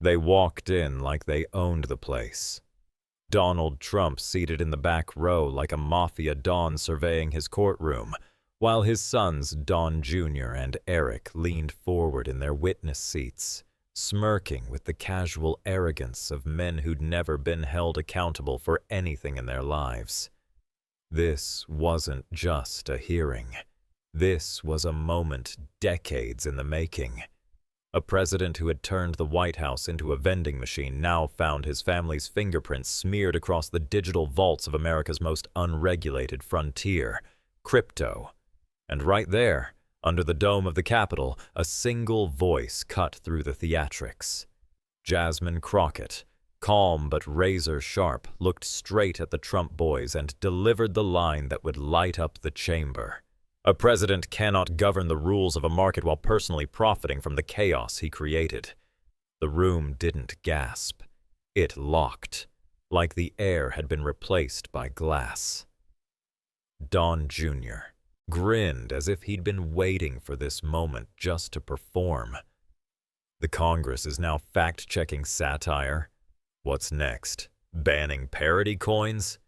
They walked in like they owned the place. Donald Trump seated in the back row like a mafia don surveying his courtroom, while his sons Don Jr. and Eric leaned forward in their witness seats, smirking with the casual arrogance of men who'd never been held accountable for anything in their lives. This wasn't just a hearing. This was a moment decades in the making. A president who had turned the White House into a vending machine now found his family's fingerprints smeared across the digital vaults of America's most unregulated frontier, crypto. And right there, under the dome of the Capitol, a single voice cut through the theatrics. Jasmine Crockett, calm but razor-sharp, looked straight at the Trump boys and delivered the line that would light up the chamber. A president cannot govern the rules of a market while personally profiting from the chaos he created. The room didn't gasp. It locked, like the air had been replaced by glass. Don Jr. grinned as if he'd been waiting for this moment just to perform. The Congress is now fact-checking satire. What's next? Banning parody coins?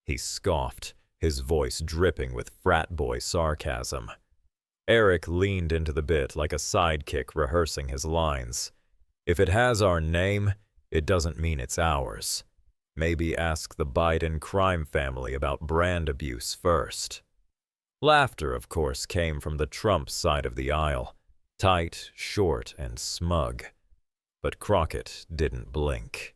He scoffed, his voice dripping with frat boy sarcasm. Eric leaned into the bit like a sidekick rehearsing his lines. If it has our name, it doesn't mean it's ours. Maybe ask the Biden crime family about brand abuse first. Laughter, of course, came from the Trump side of the aisle, tight, short, and smug. But Crockett didn't blink.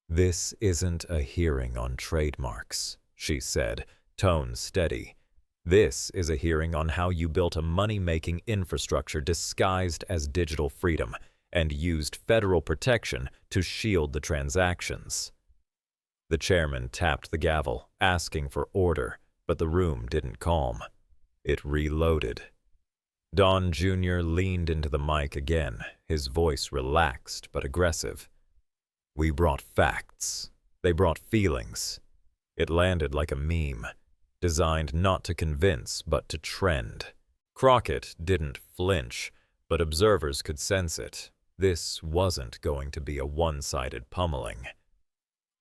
"This isn't a hearing on trademarks," she said, tone steady. "This is a hearing on how you built a money-making infrastructure disguised as digital freedom and used federal protection to shield the transactions." The chairman tapped the gavel, asking for order, but the room didn't calm. It reloaded. Don Jr. leaned into the mic again, his voice relaxed but aggressive. "We brought facts. They brought feelings." It landed like a meme, designed not to convince but to trend. Crockett didn't flinch, but observers could sense it. This wasn't going to be a one-sided pummeling.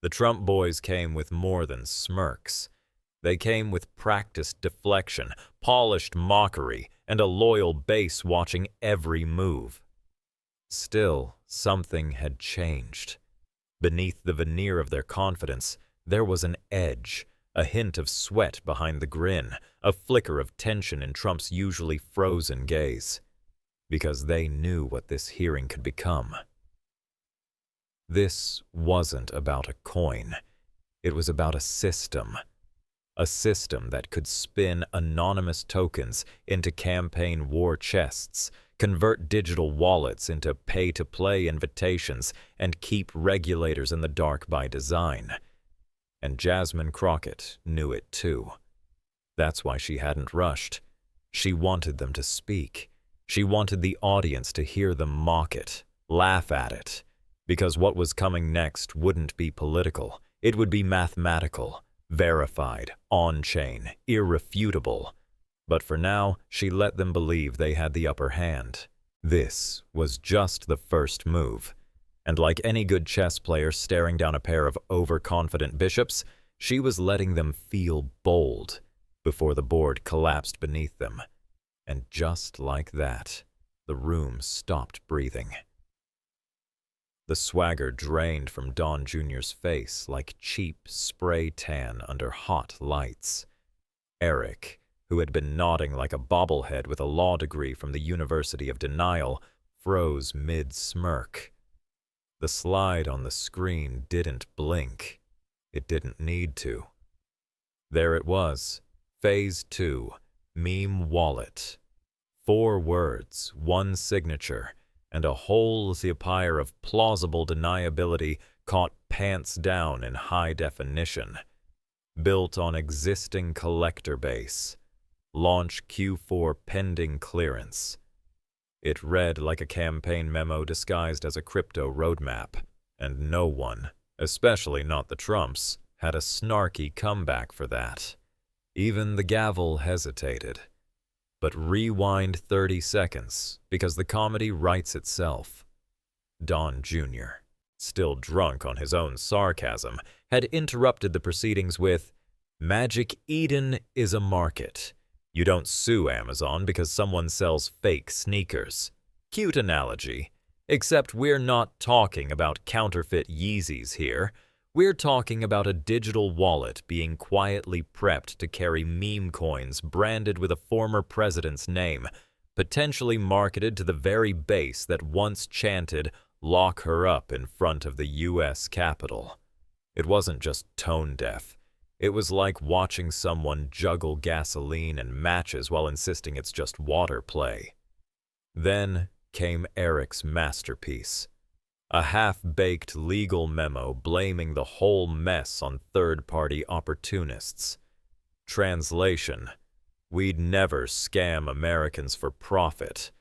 The Trump boys came with more than smirks. They came with practiced deflection, polished mockery, and a loyal base watching every move. Still, something had changed. Beneath the veneer of their confidence, there was an edge, a hint of sweat behind the grin, a flicker of tension in Trump's usually frozen gaze. Because they knew what this hearing could become. This wasn't about a coin. It was about a system. A system that could spin anonymous tokens into campaign war chests, convert digital wallets into pay-to-play invitations, and keep regulators in the dark by design. And Jasmine Crockett knew it too. That's why she hadn't rushed. She wanted them to speak. She wanted the audience to hear them mock it, laugh at it. Because what was coming next wouldn't be political. It would be mathematical, verified, on-chain, irrefutable. But for now, she let them believe they had the upper hand. This was just the first move. And like any good chess player staring down a pair of overconfident bishops, she was letting them feel bold before the board collapsed beneath them. And just like that, the room stopped breathing. The swagger drained from Don Jr.'s face like cheap spray tan under hot lights. Eric, who had been nodding like a bobblehead with a law degree from the University of Denial, froze mid-smirk. The slide on the screen didn't blink. It didn't need to. There it was, Phase 2, Meme Wallet. 4 words, 1 signature, and a whole zapire of plausible deniability caught pants down in high definition. Built on existing collector base. Launch Q4 pending clearance. It read like a campaign memo disguised as a crypto roadmap, and no one, especially not the Trumps, had a snarky comeback for that. Even the gavel hesitated. But rewind 30 seconds, because the comedy writes itself. Don Jr., still drunk on his own sarcasm, had interrupted the proceedings with, "Magic Eden is a market. You don't sue Amazon because someone sells fake sneakers. Cute analogy. Except we're not talking about counterfeit Yeezys here. We're talking about a digital wallet being quietly prepped to carry meme coins branded with a former president's name, potentially marketed to the very base that once chanted, 'Lock her up' in front of the U.S. Capitol." It wasn't just tone deaf. It was like watching someone juggle gasoline and matches while insisting it's just water play. Then came Eric's masterpiece, a half-baked legal memo blaming the whole mess on third-party opportunists. Translation: we'd never scam Americans for profit,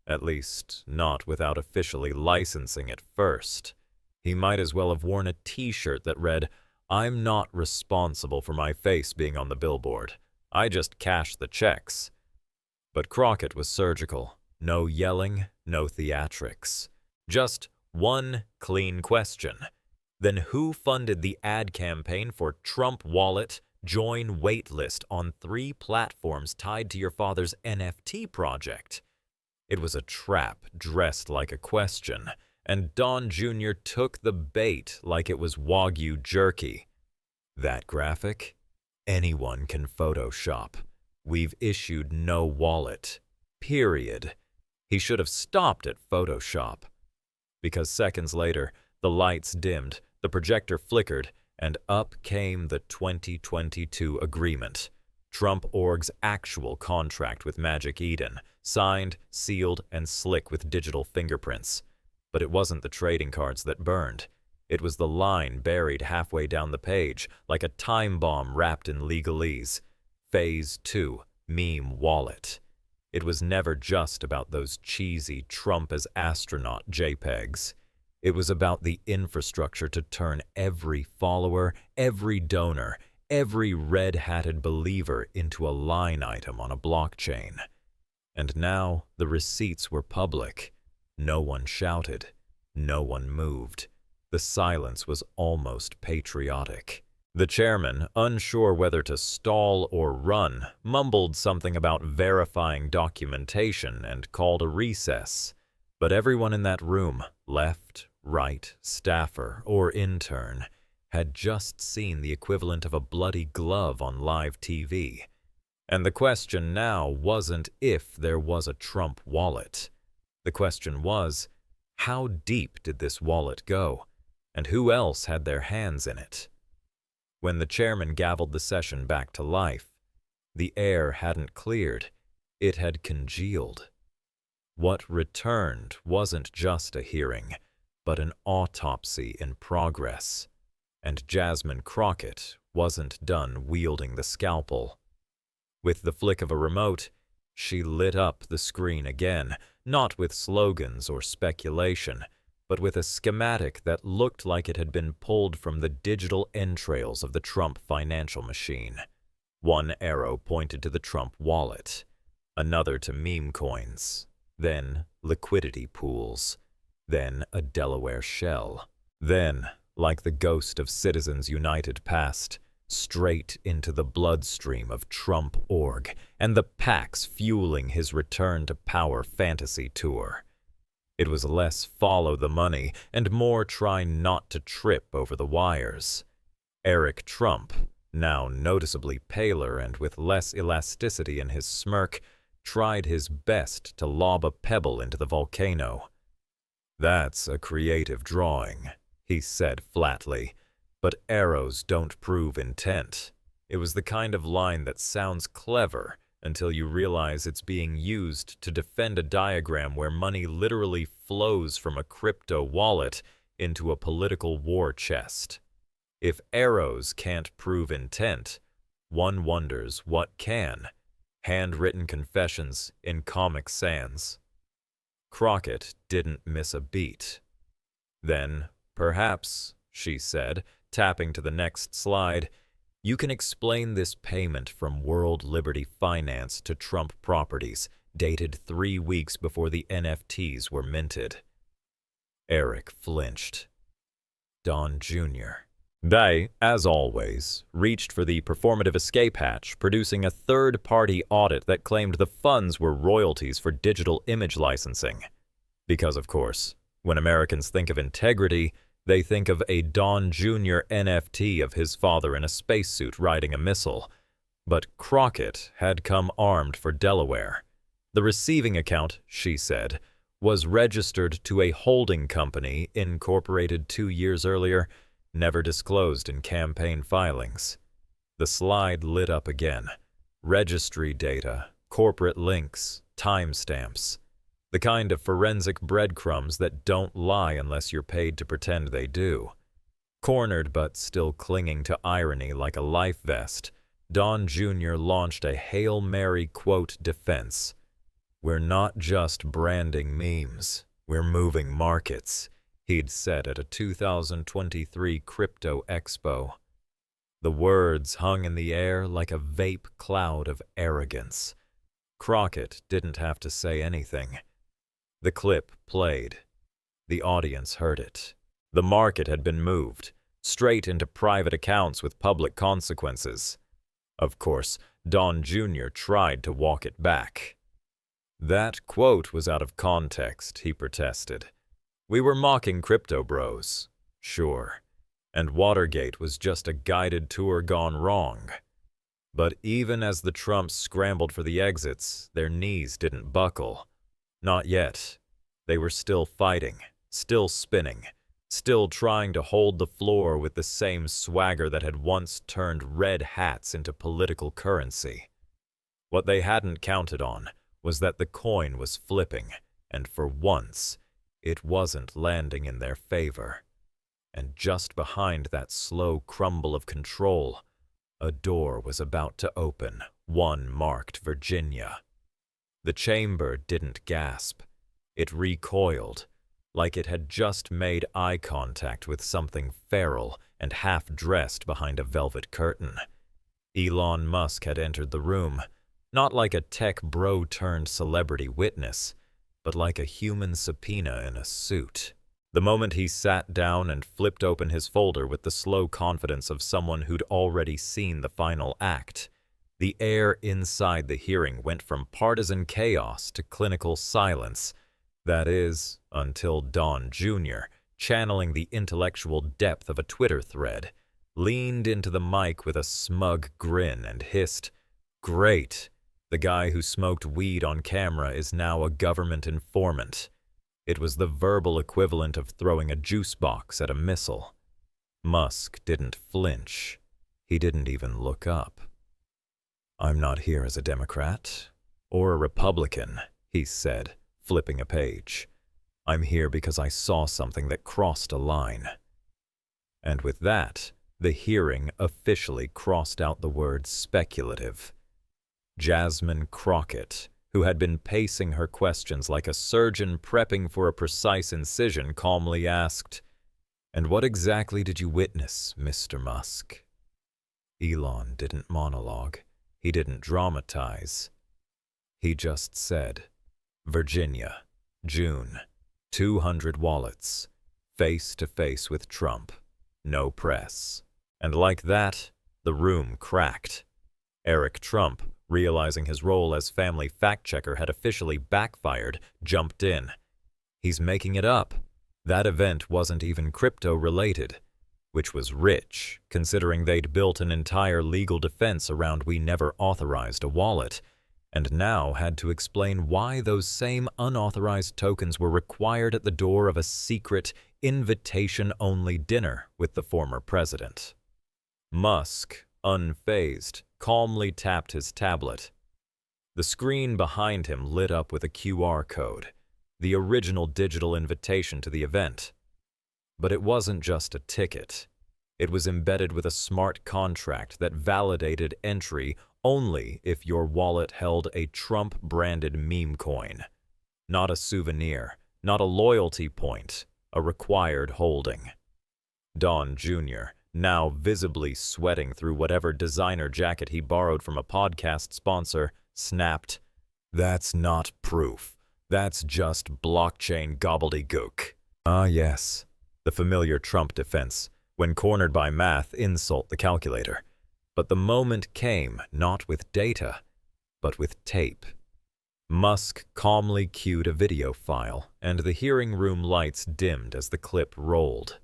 at least not without officially licensing it first. He might as well have worn a t-shirt that read, "I'm not responsible for my face being on the billboard. I just cash the checks." But Crockett was surgical. No yelling, no theatrics. Just one clean question. Then who funded the ad campaign for Trump Wallet, join waitlist on 3 platforms tied to your father's NFT project? It was a trap dressed like a question, and Don Jr. took the bait like it was Wagyu jerky. That graphic? Anyone can Photoshop. We've issued no wallet. Period. He should have stopped at Photoshop. Because seconds later, the lights dimmed, the projector flickered, and up came the 2022 agreement. Trump Org's actual contract with Magic Eden, signed, sealed, and slick with digital fingerprints. But it wasn't the trading cards that burned. It was the line buried halfway down the page, like a time bomb wrapped in legalese. Phase 2, Meme Wallet. It was never just about those cheesy Trump as astronaut JPEGs. It was about the infrastructure to turn every follower, every donor, every red-hatted believer into a line item on a blockchain. And now the receipts were public. No one shouted. No one moved. The silence was almost patriotic. The chairman, unsure whether to stall or run, mumbled something about verifying documentation and called a recess. But everyone in that room, left, right, staffer, or intern, had just seen the equivalent of a bloody glove on live TV. And the question now wasn't if there was a Trump wallet. The question was, how deep did this wallet go? And who else had their hands in it? When the chairman gavelled the session back to life, the air hadn't cleared, it had congealed. What returned wasn't just a hearing, but an autopsy in progress. And Jasmine Crockett wasn't done wielding the scalpel. With the flick of a remote, she lit up the screen again, not with slogans or speculation, but with a schematic that looked like it had been pulled from the digital entrails of the Trump financial machine. One arrow pointed to the Trump wallet, another to meme coins, then liquidity pools, then a Delaware shell, then, like the ghost of Citizens United past, straight into the bloodstream of Trump Org and the PACs fueling his return to power fantasy tour. It was less follow the money and more try not to trip over the wires. Eric Trump, now noticeably paler and with less elasticity in his smirk, tried his best to lob a pebble into the volcano. "That's a creative drawing," he said flatly, "but arrows don't prove intent." It was the kind of line that sounds clever until you realize it's being used to defend a diagram where money literally flows from a crypto wallet into a political war chest. If arrows can't prove intent, one wonders what can. Handwritten confessions in Comic Sans. Crockett didn't miss a beat. "Then, perhaps," she said, tapping to the next slide, "you can explain this payment from World Liberty Finance to Trump Properties, dated 3 weeks before the NFTs were minted." Eric flinched. Don Jr. They, as always, reached for the performative escape hatch, producing a third-party audit that claimed the funds were royalties for digital image licensing. Because, of course, when Americans think of integrity, they think of a Don Jr. NFT of his father in a spacesuit riding a missile. But Crockett had come armed for Delaware. The receiving account, she said, was registered to a holding company incorporated 2 years earlier, never disclosed in campaign filings. The slide lit up again. Registry data, corporate links, timestamps. The kind of forensic breadcrumbs that don't lie unless you're paid to pretend they do. Cornered but still clinging to irony like a life vest, Don Jr. launched a Hail Mary quote defense. "We're not just branding memes, we're moving markets," he'd said at a 2023 crypto expo. The words hung in the air like a vape cloud of arrogance. Crockett didn't have to say anything. The clip played. The audience heard it. The market had been moved, straight into private accounts with public consequences. Of course, Don Jr. tried to walk it back. "That quote was out of context," he protested. "We were mocking crypto bros, sure, and Watergate was just a guided tour gone wrong." But even as the Trumps scrambled for the exits, their knees didn't buckle. Not yet. They were still fighting, still spinning, still trying to hold the floor with the same swagger that had once turned red hats into political currency. What they hadn't counted on was that the coin was flipping, and for once, it wasn't landing in their favor. And just behind that slow crumble of control, a door was about to open, one marked Virginia. The chamber didn't gasp. It recoiled, like it had just made eye contact with something feral and half-dressed behind a velvet curtain. Elon Musk had entered the room, not like a tech bro-turned-celebrity witness, but like a human subpoena in a suit. The moment he sat down and flipped open his folder with the slow confidence of someone who'd already seen the final act, the air inside the hearing went from partisan chaos to clinical silence. That is, until Don Jr., channeling the intellectual depth of a Twitter thread, leaned into the mic with a smug grin and hissed, "Great! The guy who smoked weed on camera is now a government informant." It was the verbal equivalent of throwing a juice box at a missile. Musk didn't flinch. He didn't even look up. "I'm not here as a Democrat or a Republican," he said, flipping a page. "I'm here because I saw something that crossed a line." And with that, the hearing officially crossed out the word speculative. Jasmine Crockett, who had been pacing her questions like a surgeon prepping for a precise incision, calmly asked, "And what exactly did you witness, Mr. Musk?" Elon didn't monologue. He didn't dramatize. He just said, "Virginia, June, 200 wallets, face to face with Trump, no press." And like that, the room cracked. Eric Trump, realizing his role as family fact-checker had officially backfired, jumped in. "He's making it up. That event wasn't even crypto-related," which was rich, considering they'd built an entire legal defense around "we never authorized a wallet," and now had to explain why those same unauthorized tokens were required at the door of a secret, invitation-only dinner with the former president. Musk, unfazed, calmly tapped his tablet. The screen behind him lit up with a QR code, the original digital invitation to the event. But it wasn't just a ticket. It was embedded with a smart contract that validated entry only if your wallet held a Trump-branded meme coin. Not a souvenir, not a loyalty point, a required holding. Don Jr., now visibly sweating through whatever designer jacket he borrowed from a podcast sponsor, snapped, "That's not proof. That's just blockchain gobbledygook. Ah, yes, the familiar Trump defense, when cornered by math, insult the calculator. But the moment came not with data, but with tape. Musk calmly cued a video file, and the hearing room lights dimmed as the clip rolled.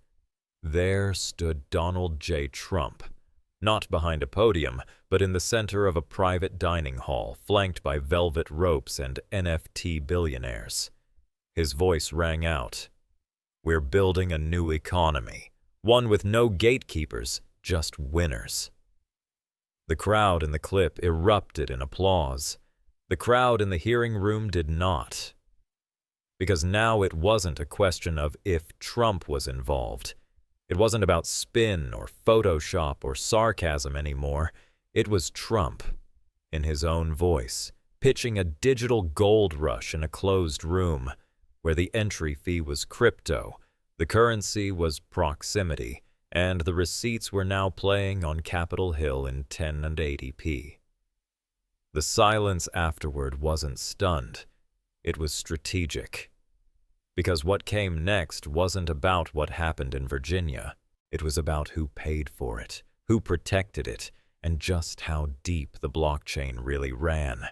There stood Donald J. Trump, not behind a podium, but in the center of a private dining hall, flanked by velvet ropes and NFT billionaires. His voice rang out. "We're building a new economy, one with no gatekeepers, just winners." The crowd in the clip erupted in applause. The crowd in the hearing room did not. Because now it wasn't a question of if Trump was involved. It wasn't about spin or Photoshop or sarcasm anymore. It was Trump, in his own voice, pitching a digital gold rush in a closed room, where the entry fee was crypto, the currency was proximity, and the receipts were now playing on Capitol Hill in 1080p. The silence afterward wasn't stunned. It was strategic. Because what came next wasn't about what happened in Virginia. It was about who paid for it, who protected it, and just how deep the blockchain really ran.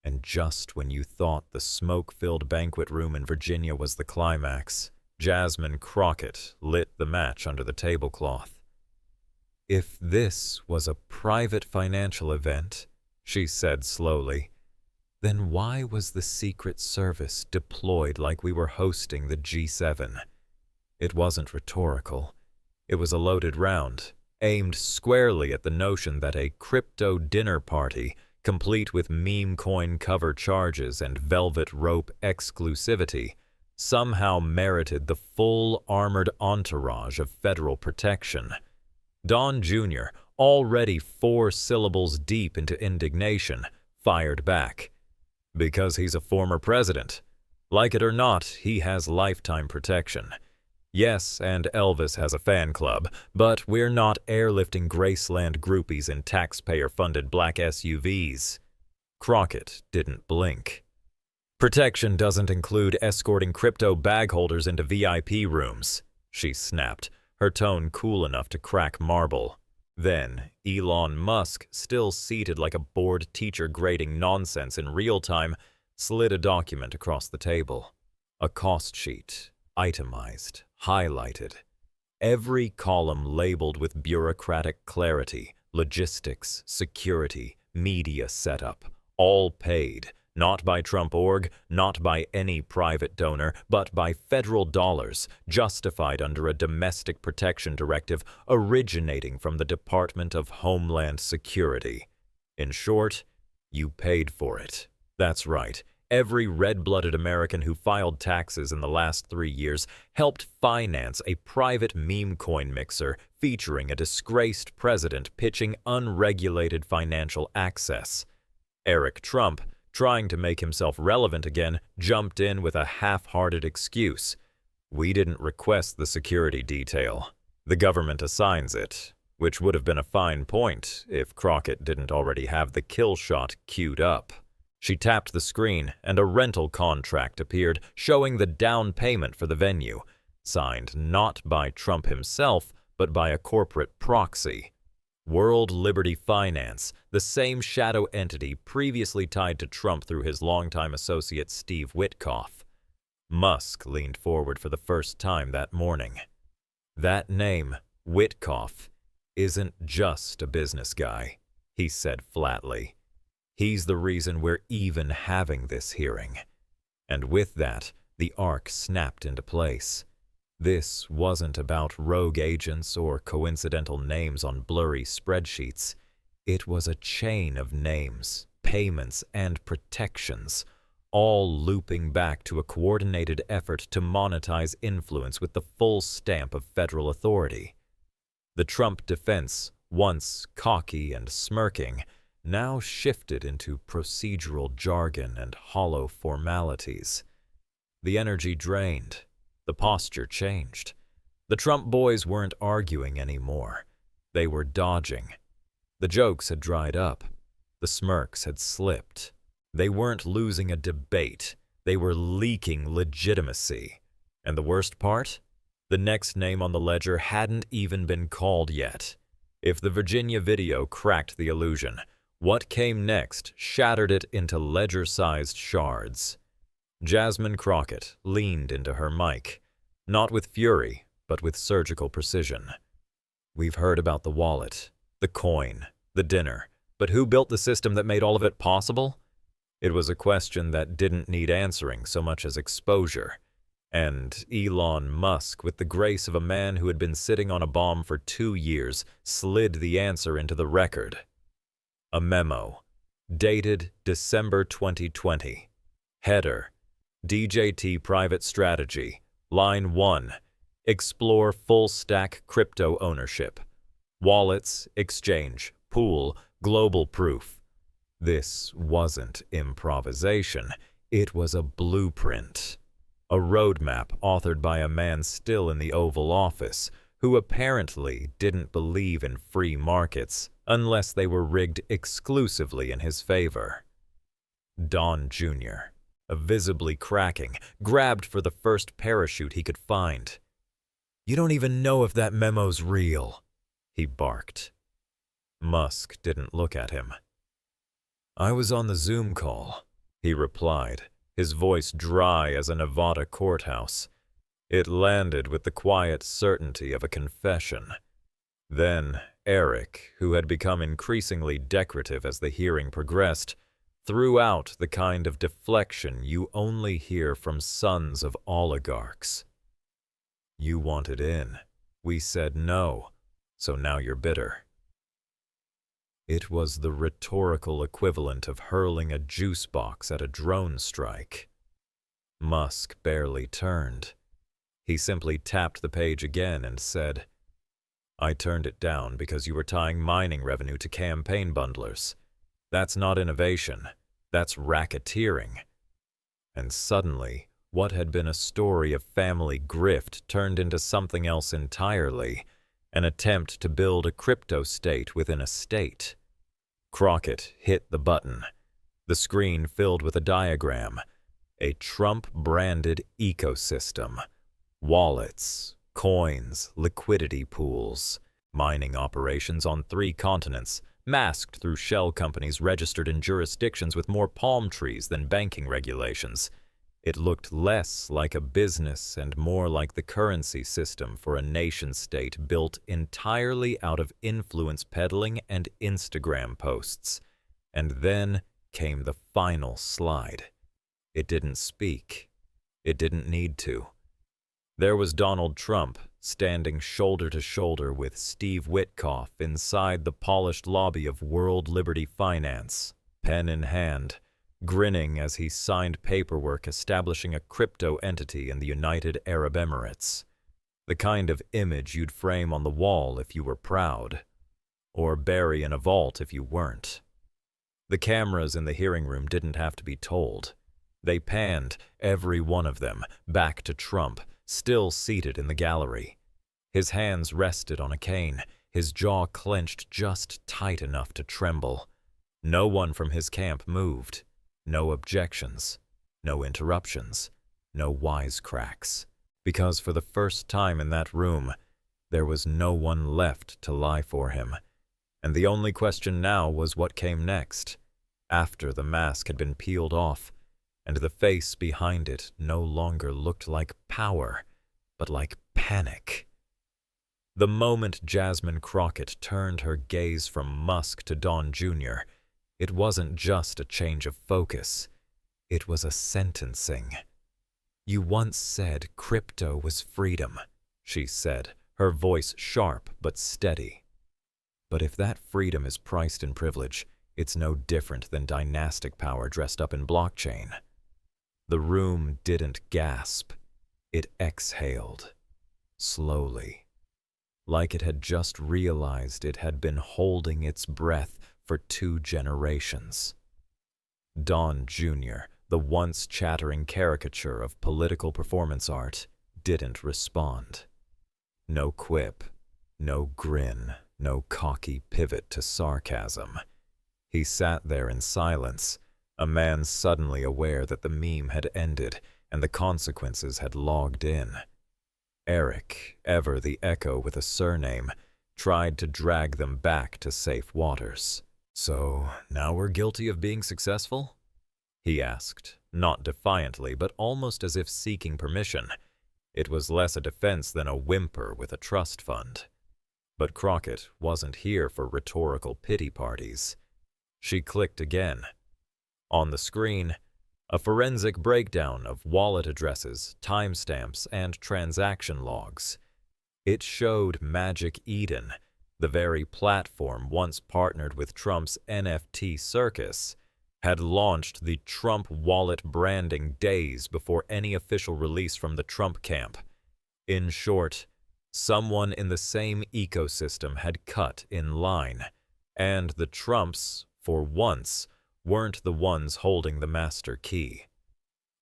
And just when you thought the smoke-filled banquet room in Virginia was the climax, Jasmine Crockett lit the match under the tablecloth. "If this was a private financial event," she said slowly, "then why was the Secret Service deployed like we were hosting the G7? It wasn't rhetorical. It was a loaded round, aimed squarely at the notion that a crypto dinner party, complete with meme coin cover charges and velvet rope exclusivity, somehow merited the full armored entourage of federal protection. Don Jr., already 4 syllables deep into indignation, fired back. "Because he's a former president. Like it or not, he has lifetime protection. Yes, and Elvis has a fan club, but we're not airlifting Graceland groupies in taxpayer-funded black SUVs." Crockett didn't blink. "Protection doesn't include escorting crypto bag holders into VIP rooms," she snapped, her tone cool enough to crack marble. Then, Elon Musk, still seated like a bored teacher grading nonsense in real time, slid a document across the table. A cost sheet, itemized, highlighted. Every column labeled with bureaucratic clarity, logistics, security, media setup, all paid. Not by Trump org, not by any private donor, but by federal dollars, justified under a domestic protection directive originating from the Department of Homeland Security. In short, you paid for it. That's right. Every red-blooded American who filed taxes in the last 3 years helped finance a private meme coin mixer featuring a disgraced president pitching unregulated financial access. Eric Trump, trying to make himself relevant again, jumped in with a half-hearted excuse. "We didn't request the security detail. The government assigns it," which would have been a fine point if Crockett didn't already have the kill shot queued up. She tapped the screen, and a rental contract appeared, showing the down payment for the venue, signed not by Trump himself, but by a corporate proxy. World Liberty Finance, the same shadow entity previously tied to Trump through his longtime associate Steve Witkoff. Musk leaned forward for the first time that morning. "That name, Witkoff, isn't just a business guy," he said flatly. "He's the reason we're even having this hearing." And with that, the arc snapped into place. This wasn't about rogue agents or coincidental names on blurry spreadsheets. It was a chain of names, payments, and protections, all looping back to a coordinated effort to monetize influence with the full stamp of federal authority. The Trump defense, once cocky and smirking, now shifted into procedural jargon and hollow formalities. The energy drained. The posture changed. The Trump boys weren't arguing anymore. They were dodging. The jokes had dried up. The smirks had slipped. They weren't losing a debate. They were leaking legitimacy. And the worst part? The next name on the ledger hadn't even been called yet. If the Virginia video cracked the illusion, what came next shattered it into ledger-sized shards. Jasmine Crockett leaned into her mic, not with fury, but with surgical precision. We've heard about the wallet, the coin, the dinner, but who built the system that made all of it possible? It was a question that didn't need answering so much as exposure. And Elon Musk, with the grace of a man who had been sitting on a bomb for 2 years, slid the answer into the record. A memo, dated December 2020. Header, DJT Private Strategy, Line 1, Explore Full-Stack Crypto Ownership. Wallets, Exchange, Pool, Global Proof. This wasn't improvisation, it was a blueprint. A roadmap authored by a man still in the Oval Office, who apparently didn't believe in free markets unless they were rigged exclusively in his favor. Don Jr., visibly cracking, grabbed for the first parachute he could find. "You don't even know if that memo's real," he barked. Musk didn't look at him. "I was on the Zoom call," he replied, his voice dry as a Nevada courthouse. It landed with the quiet certainty of a confession. Then Eric, who had become increasingly decorative as the hearing progressed, threw out the kind of deflection you only hear from sons of oligarchs. "You wanted in. We said no, so now you're bitter." It was the rhetorical equivalent of hurling a juice box at a drone strike. Musk barely turned. He simply tapped the page again and said, "I turned it down because you were tying mining revenue to campaign bundlers. That's not innovation. That's racketeering." And suddenly, what had been a story of family grift turned into something else entirely, an attempt to build a crypto state within a state. Crockett hit the button. The screen filled with a diagram, a Trump-branded ecosystem. Wallets, coins, liquidity pools, mining operations on 3 continents, masked through shell companies registered in jurisdictions with more palm trees than banking regulations. It looked less like a business and more like the currency system for a nation-state built entirely out of influence peddling and Instagram posts. And then came the final slide. It didn't speak. It didn't need to. There was Donald Trump, standing shoulder to shoulder with Steve Witkoff inside the polished lobby of World Liberty Finance, pen in hand, grinning as he signed paperwork establishing a crypto entity in the United Arab Emirates. The kind of image you'd frame on the wall if you were proud, or bury in a vault if you weren't. The cameras in the hearing room didn't have to be told. They panned, every one of them, back to Trump, still seated in the gallery. His hands rested on a cane, his jaw clenched just tight enough to tremble. No one from his camp moved. No objections, no interruptions, no wisecracks. Because for the first time in that room, there was no one left to lie for him. And the only question now was what came next, after the mask had been peeled off, and the face behind it no longer looked like power, but like panic. The moment Jasmine Crockett turned her gaze from Musk to Don Jr., it wasn't just a change of focus. It was a sentencing. "You once said crypto was freedom," she said, her voice sharp but steady. "But if that freedom is priced in privilege, it's no different than dynastic power dressed up in blockchain." The room didn't gasp. It exhaled, slowly, like it had just realized it had been holding its breath for 2 generations. Don Jr., the once chattering caricature of political performance art, didn't respond. No quip, no grin, no cocky pivot to sarcasm. He sat there in silence, a man suddenly aware that the meme had ended and the consequences had logged in. Eric, ever the echo with a surname, tried to drag them back to safe waters. "So, now we're guilty of being successful?" he asked, not defiantly, but almost as if seeking permission. It was less a defense than a whimper with a trust fund. But Crockett wasn't here for rhetorical pity parties. She clicked again. On the screen, a forensic breakdown of wallet addresses, timestamps, and transaction logs. It showed Magic Eden, the very platform once partnered with Trump's NFT circus, had launched the Trump wallet branding days before any official release from the Trump camp. In short, someone in the same ecosystem had cut in line, and the Trumps, for once, weren't the ones holding the master key.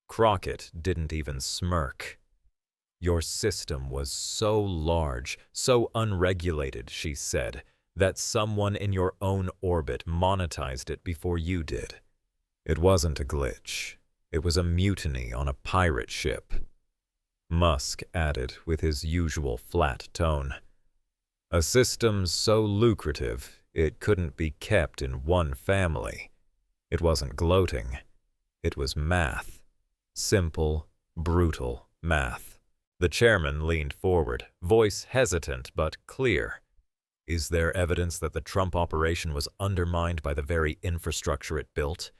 Crockett didn't even smirk. "Your system was so large, so unregulated," she said, "that someone in your own orbit monetized it before you did. It wasn't a glitch. It was a mutiny on a pirate ship." Musk added with his usual flat tone, "A system so lucrative it couldn't be kept in one family. It wasn't gloating. It was math. Simple, brutal math." The chairman leaned forward, voice hesitant but clear. "Is there evidence that the Trump operation was undermined by the very infrastructure it built?"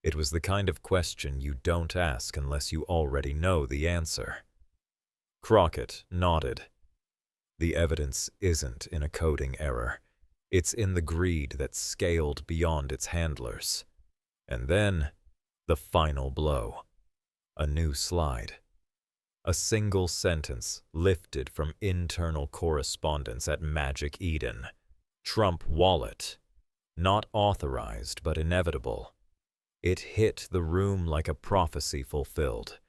It was the kind of question you don't ask unless you already know the answer. Crockett nodded. "The evidence isn't in a coding error. It's in the greed that scaled beyond its handlers." And then, the final blow. A new slide. A single sentence lifted from internal correspondence at Magic Eden. Trump wallet. Not authorized, but inevitable. It hit the room like a prophecy fulfilled.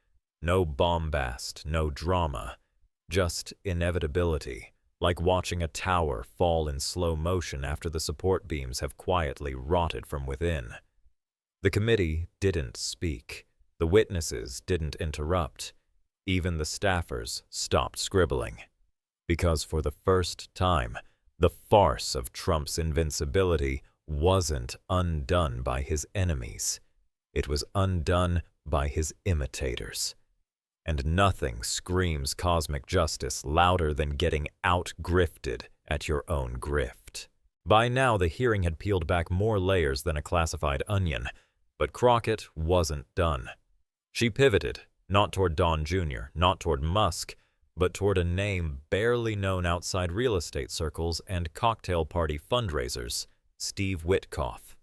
No bombast, no drama. Just inevitability, like watching a tower fall in slow motion after the support beams have quietly rotted from within. The committee didn't speak. The witnesses didn't interrupt. Even the staffers stopped scribbling. Because for the first time, the farce of Trump's invincibility wasn't undone by his enemies. It was undone by his imitators. And nothing screams cosmic justice louder than getting out-grifted at your own grift. By now, the hearing had peeled back more layers than a classified onion, but Crockett wasn't done. She pivoted, not toward Don Jr., not toward Musk, but toward a name barely known outside real estate circles and cocktail party fundraisers, Steve Witkoff.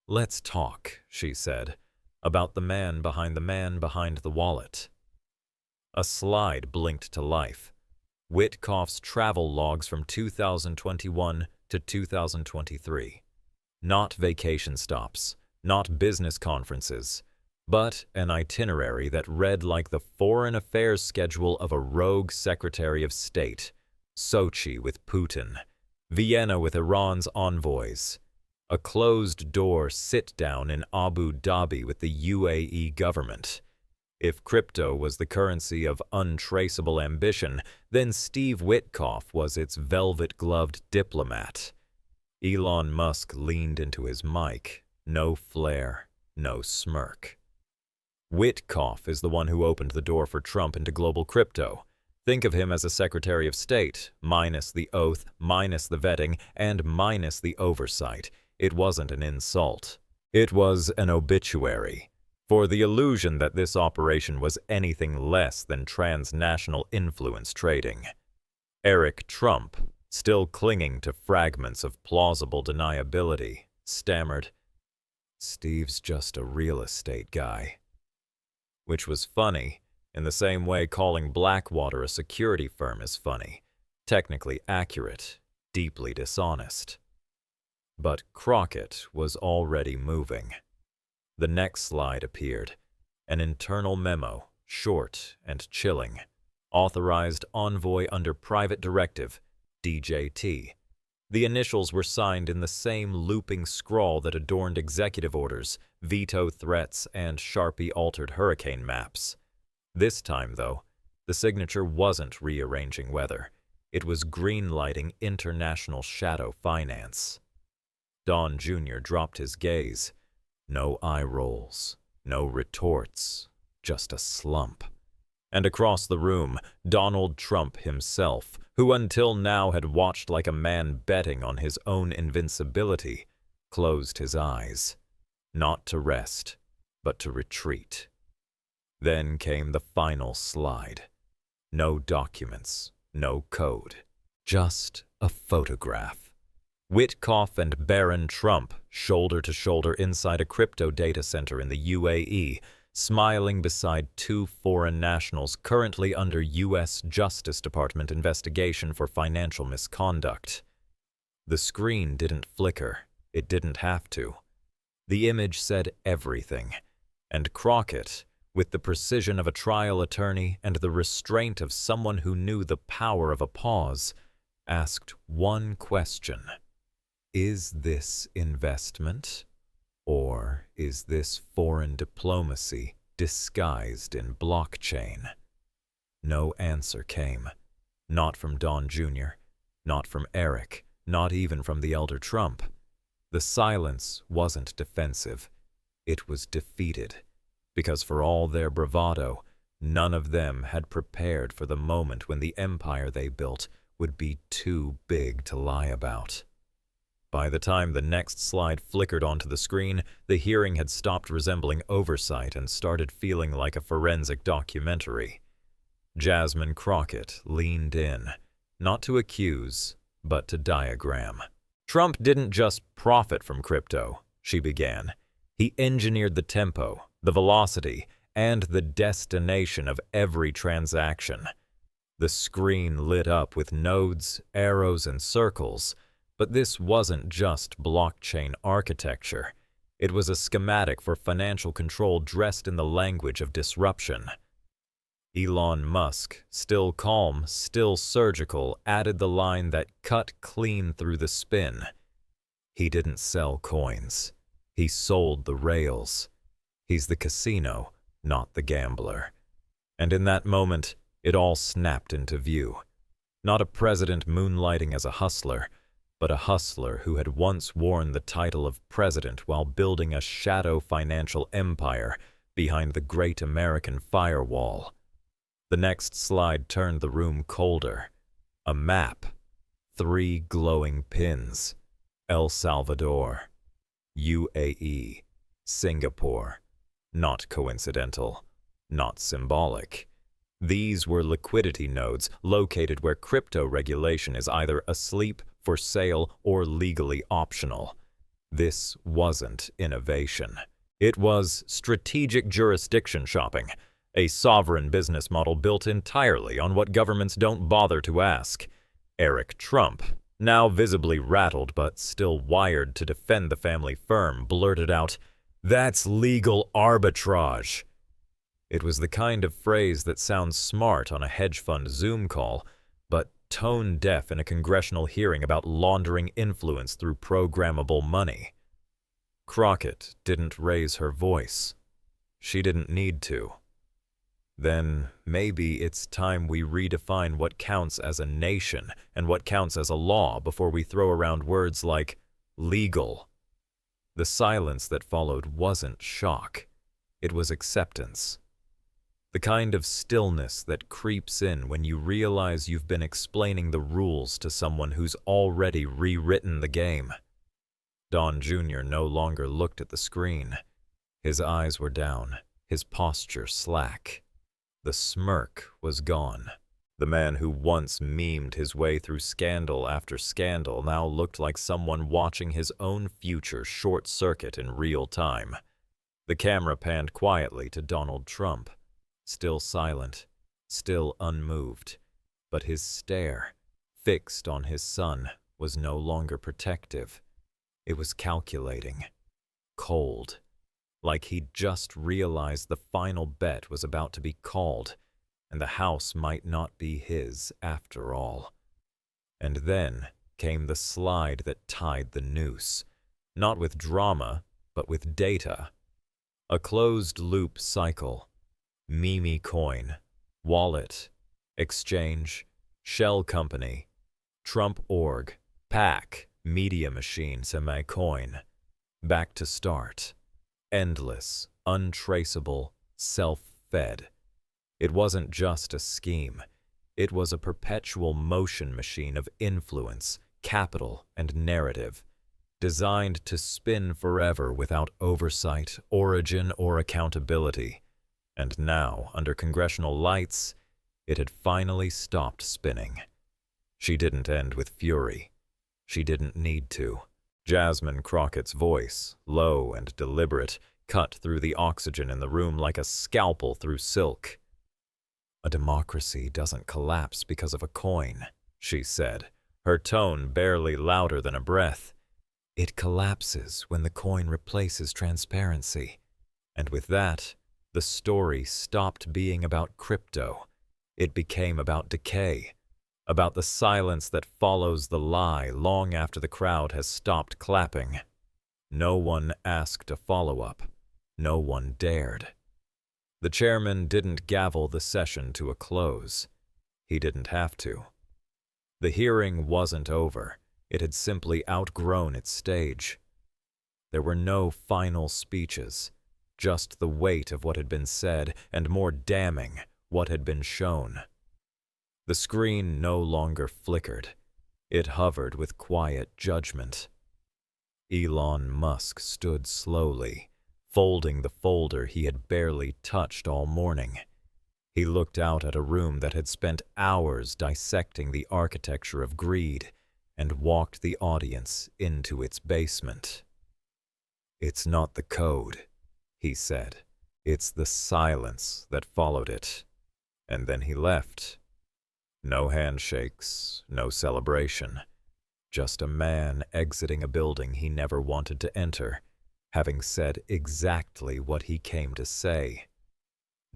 "Let's talk," she said, "about the man behind the wallet." A slide blinked to life. Witkoff's travel logs from 2021 to 2023. Not vacation stops, not business conferences, but an itinerary that read like the foreign affairs schedule of a rogue Secretary of State. Sochi with Putin, Vienna with Iran's envoys, a closed-door sit-down in Abu Dhabi with the UAE government. If crypto was the currency of untraceable ambition, then Steve Witkoff was its velvet-gloved diplomat. Elon Musk leaned into his mic. No flair, no smirk. Witkoff is the one who opened the door for Trump into global crypto. Think of him as a Secretary of State, minus the oath, minus the vetting, and minus the oversight. It wasn't an insult. It was an obituary. For the illusion that this operation was anything less than transnational influence trading. Eric Trump, still clinging to fragments of plausible deniability, stammered, "Steve's just a real estate guy." Which was funny, in the same way calling Blackwater a security firm is funny, technically accurate, deeply dishonest. But Crockett was already moving. The next slide appeared, an internal memo, short and chilling, authorized envoy under private directive, DJT. The initials were signed in the same looping scrawl that adorned executive orders, veto threats, and Sharpie-altered hurricane maps. This time, though, the signature wasn't rearranging weather. It was greenlighting international shadow finance. Don Jr. dropped his gaze. No eye rolls, no retorts, just a slump. And across the room, Donald Trump himself, who until now had watched like a man betting on his own invincibility, closed his eyes, not to rest, but to retreat. Then came the final slide. No documents, no code, just a photograph. Witkoff and Baron Trump, shoulder to shoulder inside a crypto data center in the UAE, smiling beside two foreign nationals currently under U.S. Justice Department investigation for financial misconduct. The screen didn't flicker. It didn't have to. The image said everything, and Crockett, with the precision of a trial attorney and the restraint of someone who knew the power of a pause, asked one question. Is this investment? Or is this foreign diplomacy disguised in blockchain? No answer came. Not from Don Jr., not from Eric, not even from the elder Trump. The silence wasn't defensive. It was defeated, because for all their bravado, none of them had prepared for the moment when the empire they built would be too big to lie about. By the time the next slide flickered onto the screen, the hearing had stopped resembling oversight and started feeling like a forensic documentary. Jasmine Crockett leaned in, not to accuse, but to diagram. Trump didn't just profit from crypto, she began. He engineered the tempo, the velocity, and the destination of every transaction. The screen lit up with nodes, arrows, and circles. But this wasn't just blockchain architecture. It was a schematic for financial control dressed in the language of disruption. Elon Musk, still calm, still surgical, added the line that cut clean through the spin. He didn't sell coins. He sold the rails. He's the casino, not the gambler. And in that moment, it all snapped into view. Not a president moonlighting as a hustler, but a hustler who had once worn the title of president while building a shadow financial empire behind the great American firewall. The next slide turned the room colder. A map. 3 glowing pins. El Salvador, UAE, Singapore. Not coincidental, not symbolic. These were liquidity nodes located where crypto regulation is either asleep, for sale, or legally optional. This wasn't innovation. It was strategic jurisdiction shopping, a sovereign business model built entirely on what governments don't bother to ask. Eric Trump, now visibly rattled but still wired to defend the family firm, blurted out, "That's legal arbitrage." It was the kind of phrase that sounds smart on a hedge fund Zoom call, but tone-deaf in a congressional hearing about laundering influence through programmable money. Crockett didn't raise her voice. She didn't need to. Then maybe it's time we redefine what counts as a nation and what counts as a law before we throw around words like legal. The silence that followed wasn't shock. It was acceptance. The kind of stillness that creeps in when you realize you've been explaining the rules to someone who's already rewritten the game. Don Jr. no longer looked at the screen. His eyes were down, his posture slack. The smirk was gone. The man who once memed his way through scandal after scandal now looked like someone watching his own future short-circuit in real time. The camera panned quietly to Donald Trump. Still silent, still unmoved, but his stare, fixed on his son, was no longer protective. It was calculating, cold, like he'd just realized the final bet was about to be called, and the house might not be his after all. And then came the slide that tied the noose, not with drama, but with data. A closed-loop cycle. Mimi Coin, Wallet, Exchange, Shell Company, Trump Org, PAC, Media Machine Semi-Coin. Back to start. Endless, untraceable, self-fed. It wasn't just a scheme. It was a perpetual motion machine of influence, capital, and narrative, designed to spin forever without oversight, origin, or accountability. And now, under congressional lights, it had finally stopped spinning. She didn't end with fury. She didn't need to. Jasmine Crockett's voice, low and deliberate, cut through the oxygen in the room like a scalpel through silk. "A democracy doesn't collapse because of a coin," she said, her tone barely louder than a breath. "It collapses when the coin replaces transparency." And with that, the story stopped being about crypto. It became about decay, about the silence that follows the lie long after the crowd has stopped clapping. No one asked a follow-up. No one dared. The chairman didn't gavel the session to a close. He didn't have to. The hearing wasn't over. It had simply outgrown its stage. There were no final speeches, just the weight of what had been said, and more damning, what had been shown. The screen no longer flickered. It hovered with quiet judgment. Elon Musk stood slowly, folding the folder he had barely touched all morning. He looked out at a room that had spent hours dissecting the architecture of greed and walked the audience into its basement. "It's not the code," he said. "It's the silence that followed it." And then he left. No handshakes, no celebration. Just a man exiting a building he never wanted to enter, having said exactly what he came to say.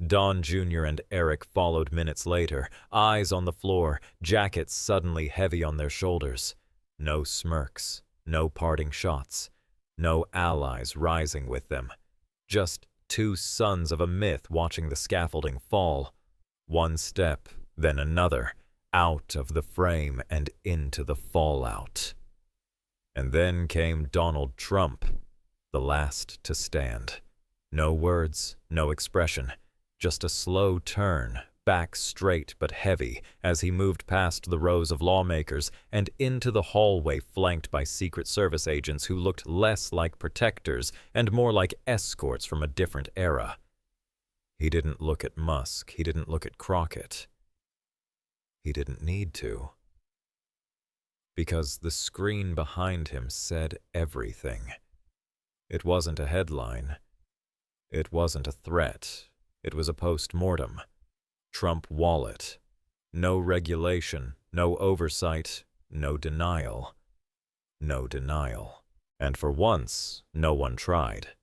Don Jr. and Eric followed minutes later, eyes on the floor, jackets suddenly heavy on their shoulders. No smirks, no parting shots, no allies rising with them. Just two sons of a myth watching the scaffolding fall. One step, then another, out of the frame and into the fallout. And then came Donald Trump, the last to stand. No words, no expression, just a slow turn, back straight but heavy, as he moved past the rows of lawmakers and into the hallway flanked by Secret Service agents who looked less like protectors and more like escorts from a different era. He didn't look at Musk. He didn't look at Crockett. He didn't need to. Because the screen behind him said everything. It wasn't a headline. It wasn't a threat. It was a post-mortem. Trump wallet. No regulation, no oversight, no denial. No denial. And for once, no one tried.